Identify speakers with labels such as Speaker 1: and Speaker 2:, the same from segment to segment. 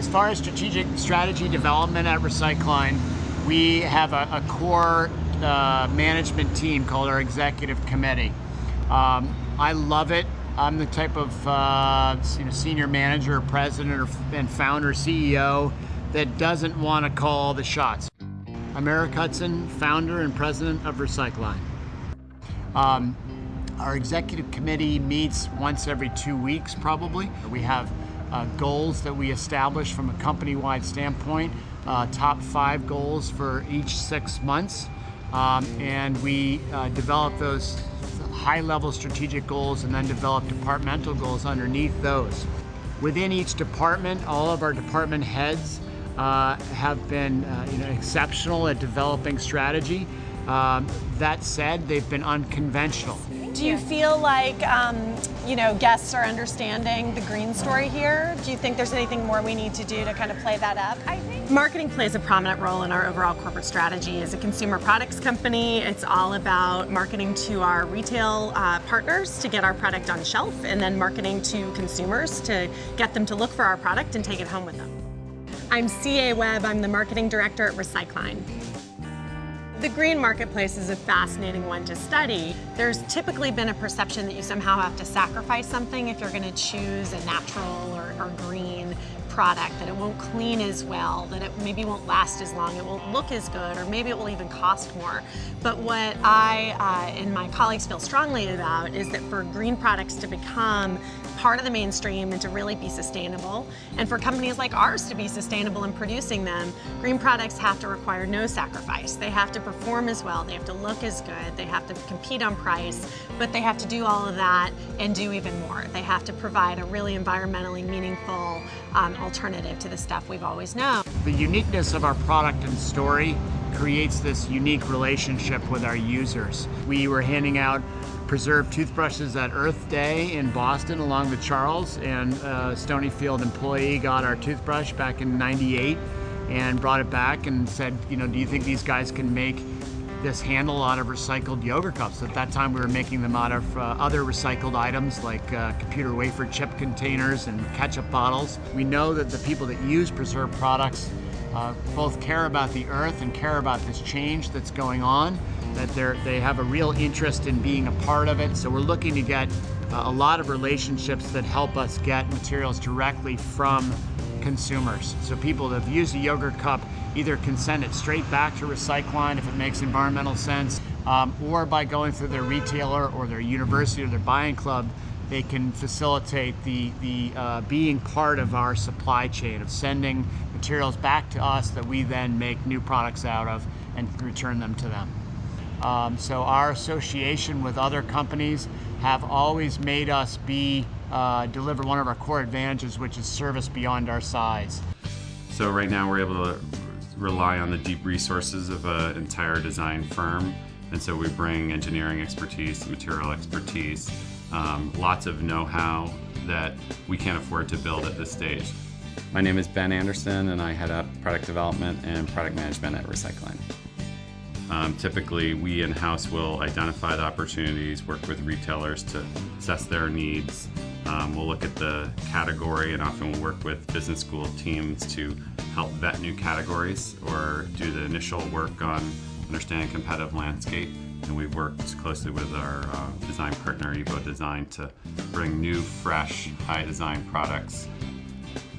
Speaker 1: As far as strategic strategy development at Recycline, we have a core management team called our executive committee. I love it. I'm the type of senior manager, president, and founder, CEO that doesn't want to call the shots. I'm Eric Hudson, founder and president of Recycline. Our executive committee meets once every 2 weeks, probably. We have goals that we establish from a company-wide standpoint, top 5 goals for each 6 months, and we develop those high-level strategic goals and then develop departmental goals underneath those. Within each department, all of our department heads have been exceptional at developing strategy. That said, they've been unconventional.
Speaker 2: Do you feel like guests are understanding the green story here? Do you think there's anything more we need to do to kind of play that up? I think marketing plays a prominent role in our overall corporate strategy. As a consumer products company, it's all about marketing to our retail partners to get our product on shelf, and then marketing to consumers to get them to look for our product and take it home with them. I'm C.A. Webb. I'm the marketing director at Recycline. The green marketplace is a fascinating one to study. There's typically been a perception that you somehow have to sacrifice something if you're going to choose a natural or green product, that it won't clean as well, that it maybe won't last as long, it won't look as good, or maybe it will even cost more. But what I and my colleagues feel strongly about is that for green products to become part of the mainstream and to really be sustainable, and for companies like ours to be sustainable in producing them, green products have to require no sacrifice. They have to perform as well, they have to look as good, they have to compete on price, but they have to do all of that and do even more. They have to provide a really environmentally meaningful alternative to the stuff we've always known.
Speaker 1: The uniqueness of our product and story creates this unique relationship with our users. We were handing out preserved toothbrushes at Earth Day in Boston along the Charles, and a Stonyfield employee got our toothbrush back in '98 and brought it back and said, do you think these guys can make this handle out of recycled yogurt cups? At that time we were making them out of other recycled items like computer wafer chip containers and ketchup bottles. We know that the people that use preserved products both care about the earth and care about this change that's going on, that they have a real interest in being a part of it. So we're looking to get a lot of relationships that help us get materials directly from consumers. So people that have used a yogurt cup either can send it straight back to Recycline if it makes environmental sense, or by going through their retailer or their university or their buying club, they can facilitate the being part of our supply chain of sending materials back to us that we then make new products out of and return them to them. So our association with other companies have always made us deliver one of our core advantages, which is service beyond our size.
Speaker 3: So right now we're able to rely on the deep resources of an entire design firm, and so we bring engineering expertise, material expertise, lots of know-how that we can't afford to build at this stage.
Speaker 4: My name is Ben Anderson, and I head up product development and product management at Recycline.
Speaker 3: Typically, we in-house will identify the opportunities, work with retailers to assess their needs. We'll look at the category, and often we'll work with business school teams to help vet new categories or do the initial work on understanding competitive landscape. And we've worked closely with our design partner, Evo Design, to bring new, fresh, high-design products.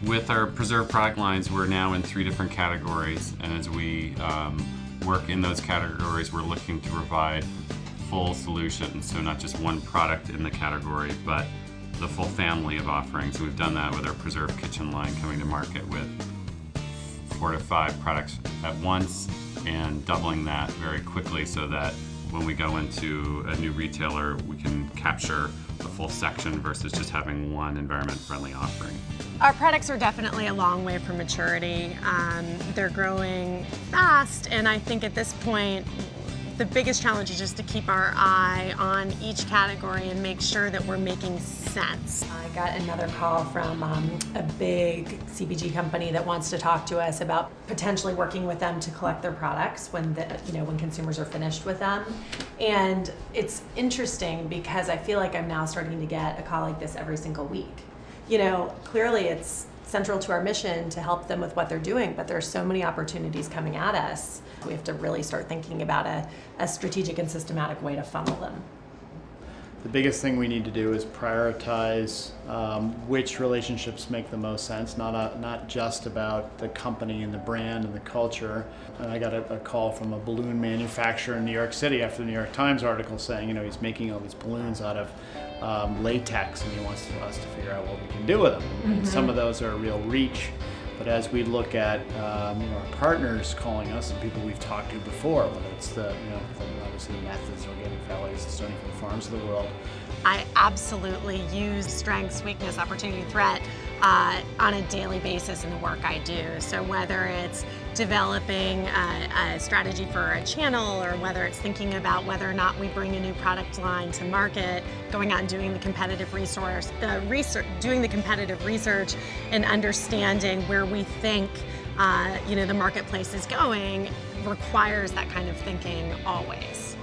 Speaker 3: With our preserved product lines, we're now in 3 different categories, and as we work in those categories, we're looking to provide full solutions, so not just one product in the category, but the full family of offerings. We've done that with our preserved kitchen line, coming to market with 4 to 5 products at once and doubling that very quickly so that when we go into a new retailer, we can capture the full section versus just having one environment-friendly offering.
Speaker 2: Our products are definitely a long way from maturity. They're growing fast, and I think at this point, the biggest challenge is just to keep our eye on each category and make sure that we're making sense. I got another call from a big CPG company that wants to talk to us about potentially working with them to collect their products when when consumers are finished with them. And it's interesting because I feel like I'm now starting to get a call like this every single week. Clearly it's central to our mission to help them with what they're doing, but there are so many opportunities coming at us. We have to really start thinking about a strategic and systematic way to funnel them.
Speaker 1: The biggest thing we need to do is prioritize which relationships make the most sense, not just about the company and the brand and the culture. And I got a call from a balloon manufacturer in New York City after the New York Times article saying, he's making all these balloons out of latex, and he wants us to figure out what we can do with them. And some of those are a real reach. But as we look at our partners calling us and people we've talked to before, whether it's obviously the Methods, Organic Valleys, the Stony Brook Farms of the world.
Speaker 2: I absolutely use strengths, weakness, opportunity, threat on a daily basis in the work I do. So whether it's developing a strategy for a channel, or whether it's thinking about whether or not we bring a new product line to market, going out and doing the competitive research, and understanding where we think the marketplace is going, requires that kind of thinking always.